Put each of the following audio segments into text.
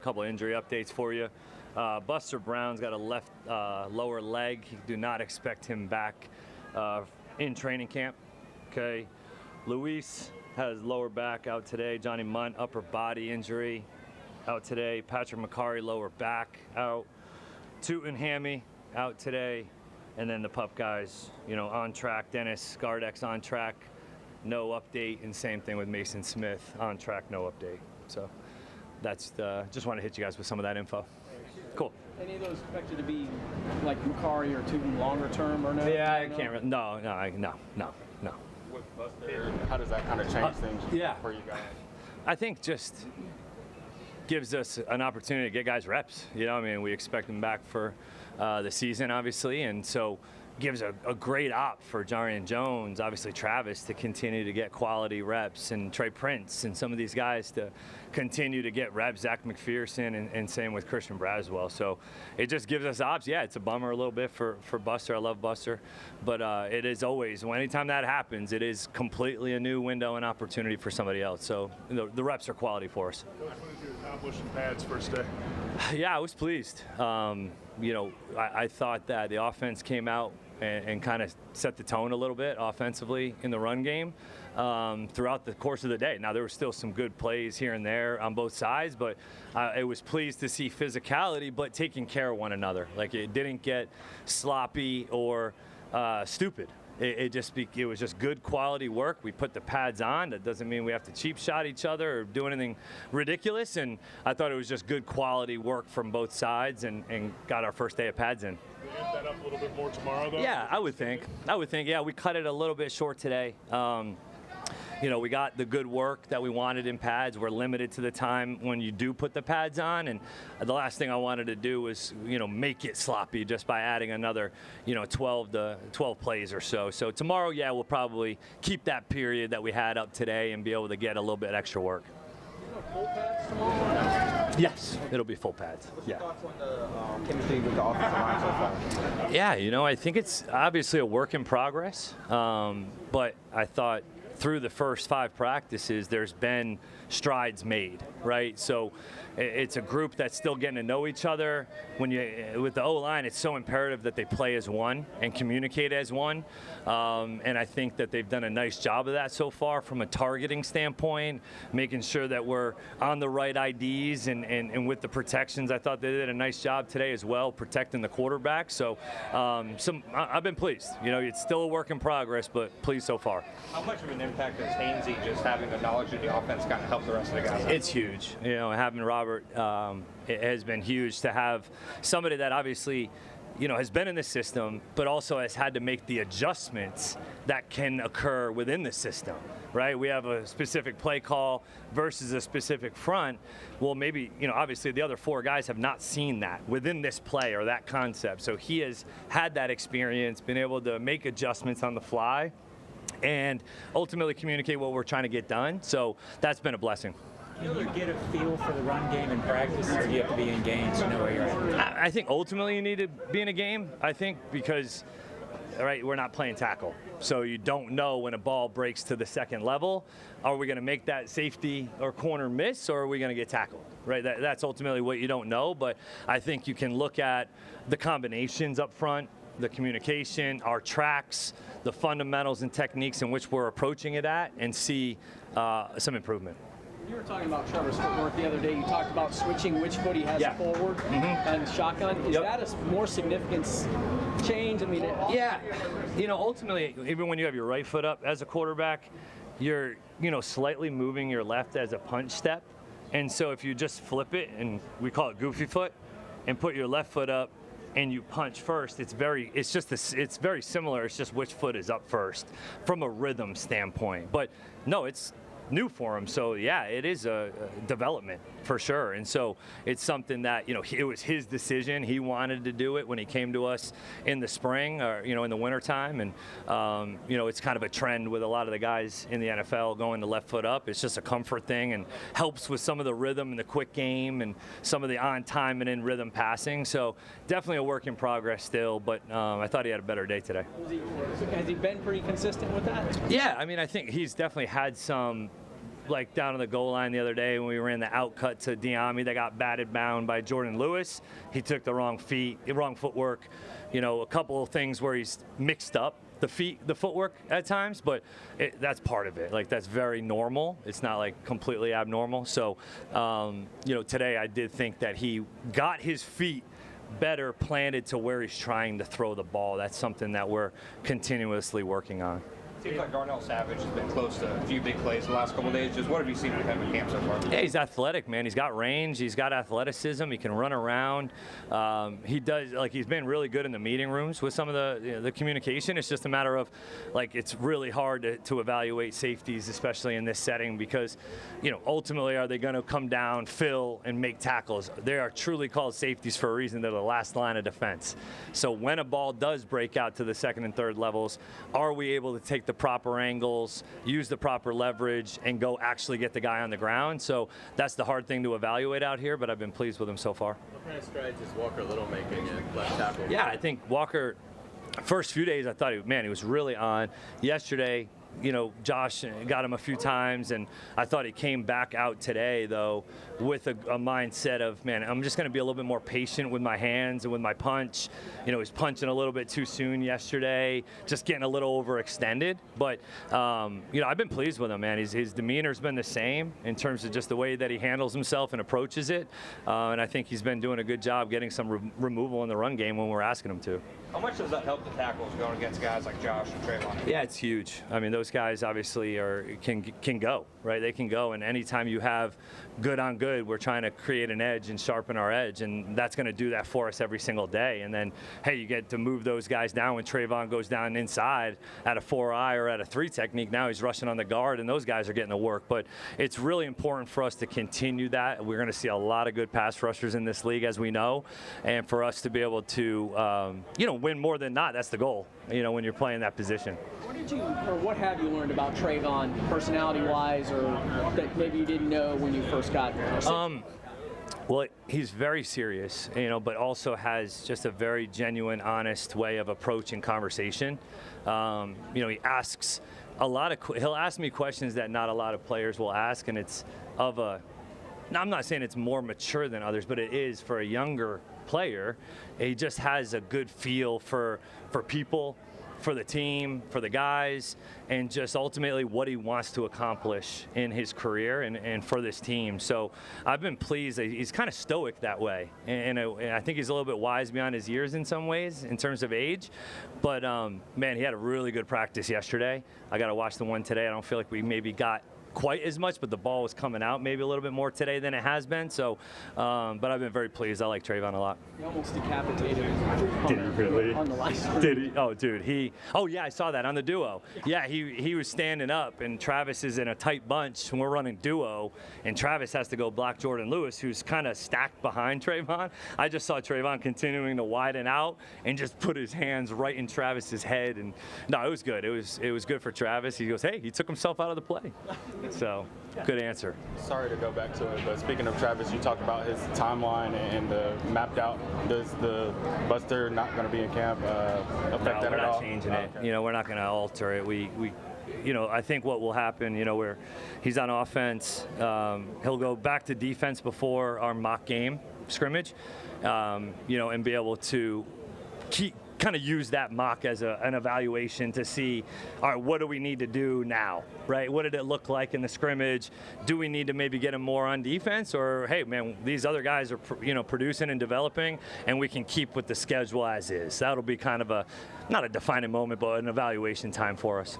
Couple injury updates for you. Buster Brown's got a left lower leg. Do not expect him back in training camp. Okay. Luis has lower back out today. Johnny Munt, upper body injury out today. Patrick McCarry, lower back out. Toot and Hammy out today. And then the pup guys, on track. Dennis Gardex on track, no update. And same thing with Mason Smith, on track, no update. So that's just want to hit you guys with some of that info. Cool. Any of those expected to be like Macari or Tootin longer term or no? Yeah, I can't really. No. With Buster, how does that kind of change things for you guys? I think just gives us an opportunity to get guys reps. We expect them back for the season, obviously, and so gives a great op for Jarian Jones, obviously Travis, to continue to get quality reps, and Trey Prince and some of these guys to continue to get reps, Zach McPherson, and same with Christian Braswell. So it just gives us ops. Yeah, it's a bummer a little bit for Buster. I love Buster. But it is always, anytime that happens, it is completely a new window and opportunity for somebody else. So the reps are quality for us. What did you accomplish in pads first day? Yeah, I was pleased. I thought that the offense came out and kind of set the tone a little bit offensively in the run game throughout the course of the day. Now, there were still some good plays here and there on both sides, but I was pleased to see physicality, but taking care of one another. Like, it didn't get sloppy or stupid. It was just good quality work. We put the pads on. That doesn't mean we have to cheap shot each other or do anything ridiculous. And I thought it was just good quality work from both sides and got our first day of pads in. Will you amp that up a little bit more tomorrow, though? Yeah, I would think. Yeah, we cut it a little bit short today. We got the good work that we wanted in pads. We're limited to the time when you do put the pads on, and the last thing I wanted to do was, make it sloppy just by adding another, 12 plays or so. So tomorrow, yeah, we'll probably keep that period that we had up today and be able to get a little bit extra work. Full pads tomorrow? Yes, it'll be full pads. What's your thoughts on the chemistry with the offensive line so far? Yeah, I think it's obviously a work in progress, but I thought through the first 5 practices, there's been strides made, right? So it's a group that's still getting to know each other. With the O-line, it's so imperative that they play as one and communicate as one. And I think that they've done a nice job of that so far from a targeting standpoint, making sure that we're on the right IDs and with the protections. I thought they did a nice job today as well, protecting the quarterback. So I've been pleased. It's still a work in progress, but pleased so far. How much of an impact is Hainsey just having the knowledge of the offense kind of help the rest of the guys? It's huge. Having Robert, it has been huge to have somebody that obviously, has been in the system, but also has had to make the adjustments that can occur within the system, right? We have a specific play call versus a specific front. Well, maybe, obviously the other 4 guys have not seen that within this play or that concept. So he has had that experience, been able to make adjustments on the fly, and ultimately communicate what we're trying to get done. So that's been a blessing. Can you get a feel for the run game in practice, or do you have to be in games to know where you're at? I think ultimately you need to be in a game, because we're not playing tackle. So you don't know when a ball breaks to the second level. Are we going to make that safety or corner miss, or are we going to get tackled? Right? That's ultimately what you don't know. But I think you can look at the combinations up front, the communication, our tracks, the fundamentals and techniques in which we're approaching it at, and see some improvement. You were talking about Trevor's footwork the other day. You talked about switching which foot he has forward and shotgun. Is that a more significant change? Yeah. Ultimately, even when you have your right foot up as a quarterback, you're, slightly moving your left as a punch step. And so if you just flip it, and we call it goofy foot, and put your left foot up and you punch first, it's very similar. It's just which foot is up first from a rhythm standpoint. But no, it's new for him. So yeah, it is a development for sure. And so it's something that, it was his decision. He wanted to do it when he came to us in the spring or, in the wintertime. And, it's kind of a trend with a lot of the guys in the NFL going to left foot up. It's just a comfort thing and helps with some of the rhythm and the quick game and some of the on time and in rhythm passing. So definitely a work in progress still, but I thought he had a better day today. Has he been pretty consistent with that? Yeah, I think he's definitely had some like down on the goal line the other day when we ran the out cut to Diami that got batted down by Jordan Lewis. He took the wrong footwork. You know, a couple of things where he's mixed up the footwork at times, but that's part of it. Like, that's very normal. It's not like completely abnormal. So, you know, today I did think that he got his feet better planted to where he's trying to throw the ball. That's something that we're continuously working on. Seems like Darnell Savage has been close to a few big plays the last couple of days. Just what have you seen from him in camp so far? Yeah, he's athletic, man. He's got range. He's got athleticism. He can run around. He does, like, he's been really good in the meeting rooms with some of the communication. It's just a matter of, like, it's really hard to evaluate safeties, especially in this setting, because, you know, ultimately, are they going to come down, fill, and make tackles? They are truly called safeties for a reason. They're the last line of defense. So when a ball does break out to the second and third levels, are we able to take the proper angles, use the proper leverage, and go actually get the guy on the ground? So that's the hard thing to evaluate out here, but I've been pleased with him so far. What kind of strides is Walker Little making at left tackle? Yeah, I think Walker, first few days, I thought, he was really on. Yesterday, you know, Josh got him a few times, and I thought he came back out today, though, with a mindset of, man, I'm just going to be a little bit more patient with my hands and with my punch. You know, he's punching a little bit too soon yesterday, just getting a little overextended. But, you know, I've been pleased with him, man. His demeanor's been the same in terms of just the way that he handles himself and approaches it. And I think he's been doing a good job getting some removal in the run game when we're asking him to. How much does that help the tackles going against guys like Josh and Trayvon? Yeah, it's huge. I mean, those guys obviously can go, right? They can go, and anytime you have good on good, we're trying to create an edge and sharpen our edge, and that's going to do that for us every single day. And then, hey, you get to move those guys down when Trayvon goes down inside at a 4-eye or at a 3 technique. Now he's rushing on the guard, and those guys are getting the work. But it's really important for us to continue that. We're going to see a lot of good pass rushers in this league, as we know, and for us to be able to, you know, win more than not. That's the goal, you know, when you're playing that position. What have you learned about Trayvon, personality-wise, or that maybe you didn't know when you first got there? Well, he's very serious, you know, but also has just a very genuine, honest way of approaching conversation. You know, he asks he'll ask me questions that not a lot of players will ask, and it's of a, now I'm not saying it's more mature than others, but it is for a younger player. He just has a good feel for people, for the team, for the guys, and just ultimately what he wants to accomplish in his career and for this team. So I've been pleased that he's kind of stoic that way. And I think he's a little bit wise beyond his years in some ways in terms of age. But, man, he had a really good practice yesterday. I got to watch the one today. I don't feel like we maybe got quite as much, but the ball was coming out maybe a little bit more today than it has been. So, but I've been very pleased. I like Trayvon a lot. He almost decapitated Did he really? On the last Did he? Oh, dude, oh yeah, I saw that on the duo. Yeah, he was standing up, and Travis is in a tight bunch, and we're running duo, and Travis has to go block Jordan Lewis, who's kind of stacked behind Trayvon. I just saw Trayvon continuing to widen out and just put his hands right in Travis's head, and no, it was good. It was good for Travis. He goes, hey, he took himself out of the play. So, good answer. Sorry to go back to it, but speaking of Travis, you talked about his timeline and the mapped out. Does the Buster not going to be in camp affect that at all? We're not changing it. Okay. You know, we're not going to alter it. We you know, I think what will happen, you know, where he's on offense, he'll go back to defense before our mock game scrimmage, you know, and be able to kind of use that mock as an evaluation to see, all right, what do we need to do now, right? What did it look like in the scrimmage? Do we need to maybe get him more on defense, or hey, man, these other guys are, you know, producing and developing, and we can keep with the schedule as is. That'll be kind of not a defining moment, but an evaluation time for us.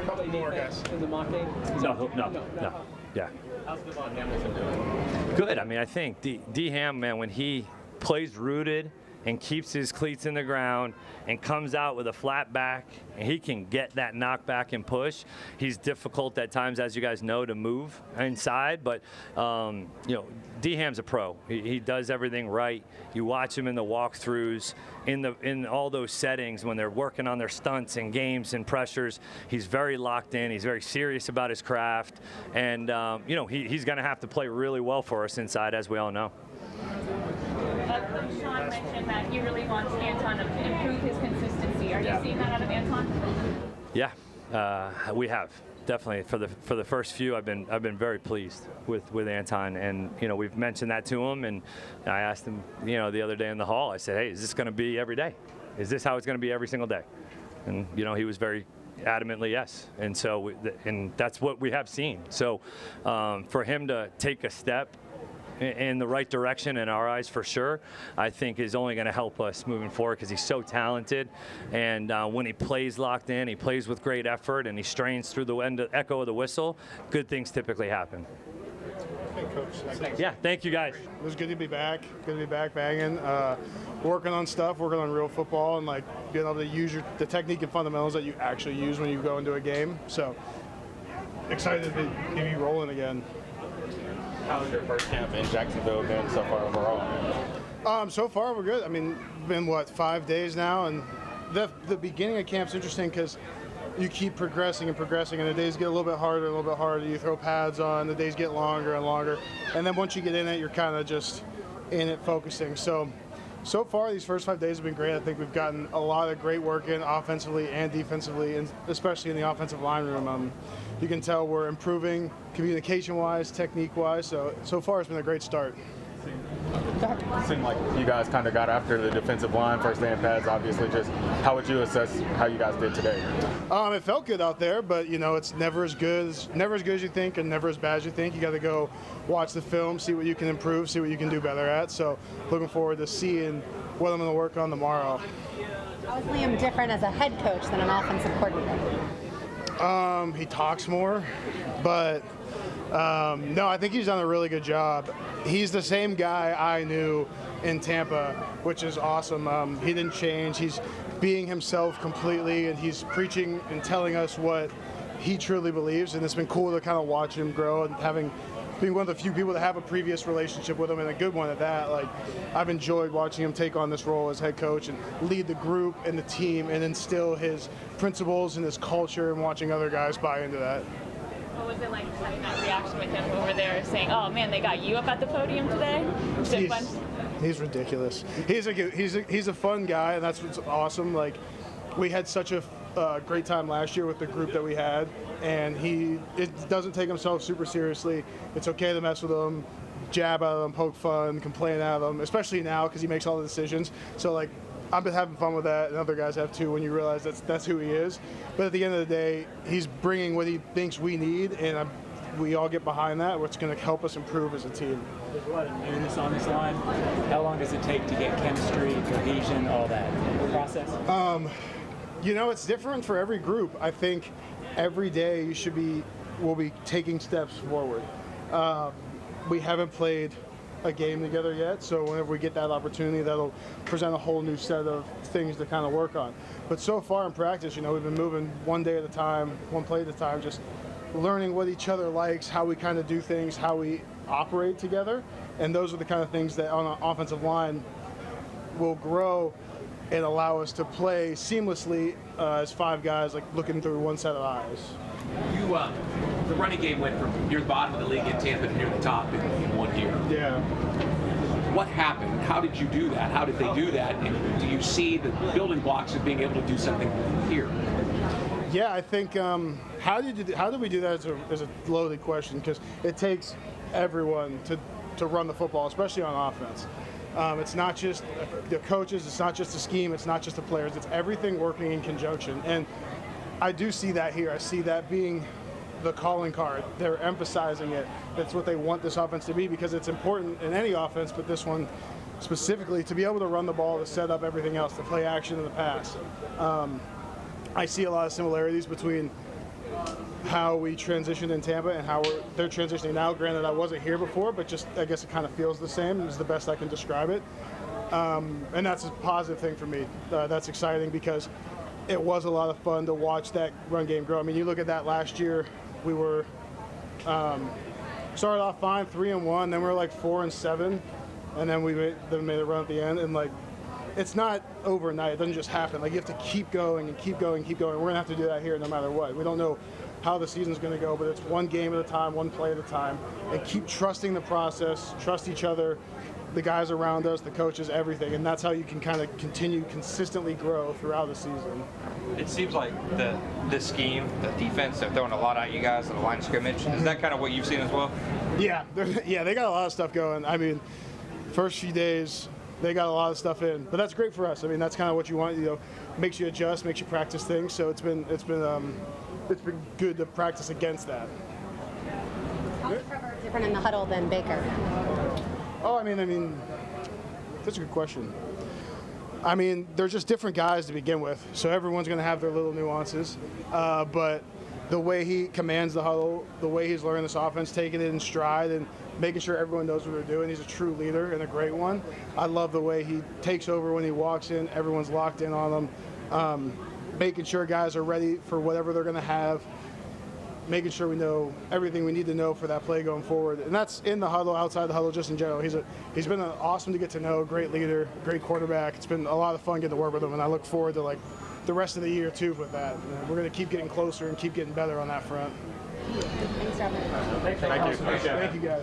Couple more guys in the mock game. No. Yeah. How's Devon Hamilton doing? Good. I mean, I think D-Ham, man, when he plays rooted and keeps his cleats in the ground and comes out with a flat back, and he can get that knockback and push. He's difficult at times, as you guys know, to move inside, but you know, D-Ham's a pro. He does everything right. You watch him in the walkthroughs, in all those settings when they're working on their stunts and games and pressures. He's very locked in. He's very serious about his craft, and you know, he's going to have to play really well for us inside, as we all know. Coach Sean mentioned that he really wants Anton to improve his consistency. Are you seeing that out of Anton? Yeah, We have. Definitely, for the first few, I've been very pleased with Anton, and we've mentioned that to him, and I asked him, the other day in the hall, I said, hey, is this going to be every day? Is this how it's going to be every single day? And he was very adamantly yes, and so and that's what we have seen. So for him to take a step in the right direction in our eyes, for sure, I think is only going to help us moving forward because he's so talented. And when he plays locked in, he plays with great effort, and he strains through the echo of the whistle, good things typically happen. Hey, Coach. Yeah, thank you, guys. It was good to be back. Good to be back banging. Working on stuff, working on real football, and being able to use the technique and fundamentals that you actually use when you go into a game. So excited to be rolling again. How's your first camp in Jacksonville been so far overall? So far, we're good. I mean, been 5 days now, and the beginning of camp's interesting because you keep progressing and progressing, and the days get a little bit harder and a little bit harder. You throw pads on, the days get longer and longer, and then once you get in it, you're kind of just in it focusing. So far, these first 5 days have been great. I think we've gotten a lot of great work in offensively and defensively, and especially in the offensive line room. You can tell we're improving communication-wise, technique-wise. So far, it's been a great start. It seemed like you guys kind of got after the defensive line first day in pads, obviously. Just how would you assess how you guys did today? It felt good out there, but it's never as good as you think, and never as bad as you think. You got to go watch the film, see what you can improve, see what you can do better at. So looking forward to seeing what I'm going to work on tomorrow. How is Liam different as a head coach than an offensive coordinator? He talks more, but no, I think he's done a really good job. He's the same guy I knew in Tampa, which is awesome. He didn't change. He's being himself completely, and he's preaching and telling us what he truly believes, and it's been cool to kind of watch him grow and being one of the few people to have a previous relationship with him, and a good one at that. I've enjoyed watching him take on this role as head coach and lead the group and the team and instill his principles and his culture, and watching other guys buy into that. What was it like having that reaction with him over there saying, oh man, they got you up at the podium today? Was it fun? He's ridiculous. He's a fun guy, and that's what's awesome. We had such a great time last year with the group that we had, and it doesn't take himself super seriously. It's okay to mess with him, jab at him, poke fun, complain at him, especially now because he makes all the decisions. So I've been having fun with that, and other guys have too, when you realize that's who he is. But at the end of the day, he's bringing what he thinks we need, and we all get behind that, which is going to help us improve as a team. There's a lot of newness on this line. How long does it take to get chemistry, cohesion, all that process? It's different for every group. I think every day we'll be taking steps forward. We haven't played a game together yet, so whenever we get that opportunity, that'll present a whole new set of things to kind of work on. But so far in practice, we've been moving one day at a time, one play at a time, just learning what each other likes, how we kind of do things, how we operate together, and those are the kind of things that on an offensive line will grow and allow us to play seamlessly as five guys, looking through one set of eyes. The running game went from near the bottom of the league in Tampa to near the top in 1 year. Yeah. What happened? How did you do that? How did they do that? And do you see the building blocks of being able to do something here? Yeah, I think how did we do that is a loaded question, because it takes everyone to run the football, especially on offense. It's not just the coaches, it's not just the scheme, it's not just the players, it's everything working in conjunction. And I do see that here. I see that being the calling card. They're emphasizing it. That's what they want this offense to be, because it's important in any offense, but this one specifically, to be able to run the ball, to set up everything else, to play action in the pass. I see a lot of similarities between how we transitioned in Tampa and how they're transitioning now. Granted, I wasn't here before, but just I guess it kind of feels the same is the best I can describe it. And that's a positive thing for me. That's exciting because it was a lot of fun to watch that run game grow. I mean, you look at that last year, we were started off fine, 3-1, then we were 4-7, and then we made a run at the end. And it's not overnight. It doesn't just happen. You have to keep going and keep going and keep going. We're gonna have to do that here no matter what. We don't know how the season's going to go, but it's one game at a time, one play at a time, and keep trusting the process, trust each other, the guys around us, the coaches, everything, and that's how you can kind of continue consistently grow throughout the season. It seems like the scheme, the defense, they're throwing a lot at you guys on the line of scrimmage. Is that kind of what you've seen as well? Yeah, they got a lot of stuff going. I mean, first few days, they got a lot of stuff in, but that's great for us. I mean, that's kind of what you want. Makes you adjust, makes you practice things. So it's been good to practice against that. How's Trevor different in the huddle than Baker? Oh, I mean, that's a good question. I mean, they're just different guys to begin with, so everyone's going to have their little nuances. But the way he commands the huddle, the way he's learning this offense, taking it in stride and making sure everyone knows what they're doing. He's a true leader and a great one. I love the way he takes over when he walks in. Everyone's locked in on him, making sure guys are ready for whatever they're going to have, making sure we know everything we need to know for that play going forward. And that's in the huddle, outside the huddle, just in general. He's been awesome to get to know, great leader, great quarterback. It's been a lot of fun getting to work with him, and I look forward to the rest of the year too with that. We're going to keep getting closer and keep getting better on that front. Thanks, Trevor. Thank you. Thank you, guys.